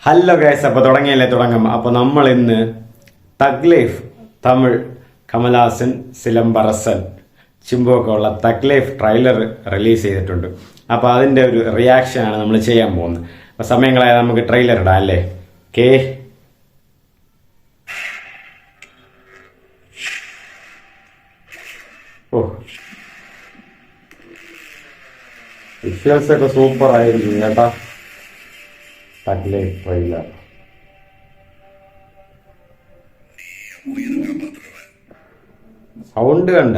Hello guys, അപ്പോൾ തുടങ്ങാം. അപ്പോൾ നമ്മൾ ഇന്ന് തഗ് ലൈഫ് തമിഴ് കമൽഹാസൻ, സിലംബരസൻ, ചിമ്പുവൊക്കെ ഉള്ള തഗ് ലൈഫ് ട്രെയിലർ റിലീസ് ചെയ്തിട്ടുണ്ട്. അപ്പോൾ അതിൻ്റെ ഒരു റിയാക്ഷനാണ് നമ്മൾ ചെയ്യാൻ പോകുന്നത്. അപ്പോൾ സമയങ്ങളായ നമുക്ക് ട്രെയിലർ ഇടാം അല്ലേ? ഓക്കേ. ഓ, വിഷ്വൽസ് ഒക്കെ സൂപ്പർ ആയിരിക്കും കേട്ടാ. തഗ് ലൈഫ് ട്രെയിലർ സൗണ്ട് കണ്ട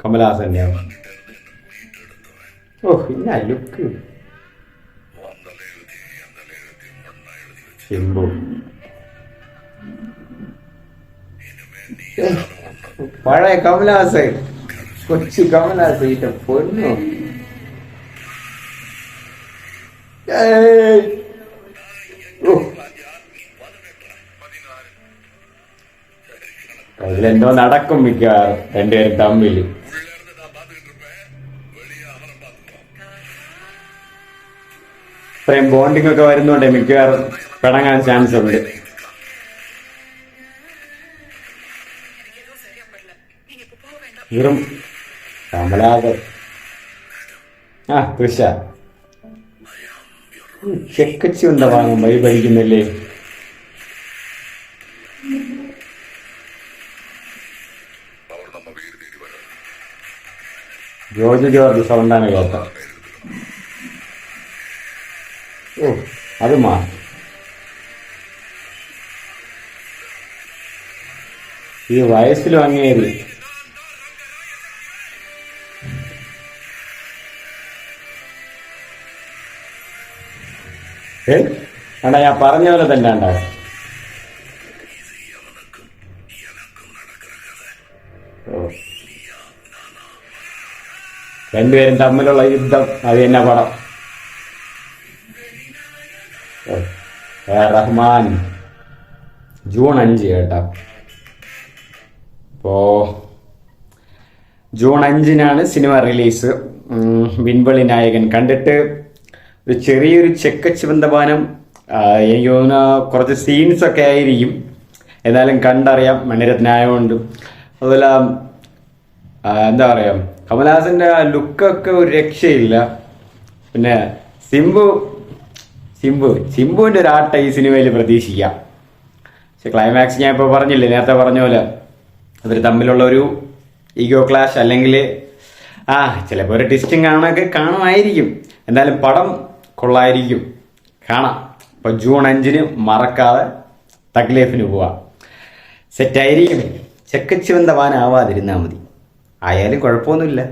കമൽഹാസന്റെ. ഓ, ഇന്ന ലുക്ക്. ചിമ്പു പഴയ കമൽഹാസൻ, കൊച്ചു കമൽഹാസൻ പൊന്നു. അതിലെന്തോ നടക്കും മിക്കവാറും രണ്ടുപേരും തമ്മിൽ. ഇത്രയും ബോണ്ടിങ് ഒക്കെ വരുന്നുണ്ട്, മിക്കവാറും പിണങ്ങാൻ ചാൻസ് ഉണ്ട്. വെറും കമലാകർ. തൃശ ചെക്കച്ചി എന്താ വാങ്ങും വഴി ഭരിക്കുന്നില്ലേ? ജോർജ് സൗണ്ടാണ് കേട്ടോ. ഓ, അത് ഈ വയസ്സിലും അങ്ങേറി. കണ്ടാ, ഞാൻ പറഞ്ഞ പോലെ തന്നെ ഉണ്ടാവും. രണ്ടുപേരും തമ്മിലുള്ള യുദ്ധം, അത് തന്നെ പടം. റഹ്മാൻ. ജൂൺ 5 കേട്ടോ. ഇപ്പോ ജൂൺ 5 സിനിമ റിലീസ്. വിൻപളി നായകൻ. കണ്ടിട്ട് ഒരു ചെറിയൊരു ചെക്കച്ച് ബന്ധപാനം. എനിക്ക് തോന്നുന്ന കുറച്ച് സീൻസ് ഒക്കെ ആയിരിക്കും, എന്നാലും കണ്ടറിയാം മണിരത്നായതുകൊണ്ട്. അതുപോലെ എന്താ പറയാ, കമൽഹാസന്റെ ആ ലുക്കൊക്കെ ഒരു രക്ഷയില്ല. പിന്നെ ചിമ്പുവിന്റെ ഒരു ആട്ട ഈ സിനിമയിൽ പ്രതീക്ഷിക്കാം. പക്ഷെ ക്ലൈമാക്സ് ഞാൻ ഇപ്പോൾ പറഞ്ഞില്ലേ, നേരത്തെ പറഞ്ഞ പോലെ അവർ തമ്മിലുള്ള ഒരു ഈഗോ ക്ലാഷ്, അല്ലെങ്കിൽ ചിലപ്പോൾ ഒരു ട്വിസ്റ്റിംഗ് കാണുമായിരിക്കും. എന്തായാലും പടം കൊള്ളായിരിക്കും, കാണാം. അപ്പോൾ ജൂൺ 5 മറക്കാതെ തഗ് ലൈഫിന് പോവാം. സെറ്റായിരിക്കും. ചെക്കച്ചിവന്ത വാനാവാതിരുന്നാൽ മതി. ആയാലും കുഴപ്പമൊന്നുമില്ല.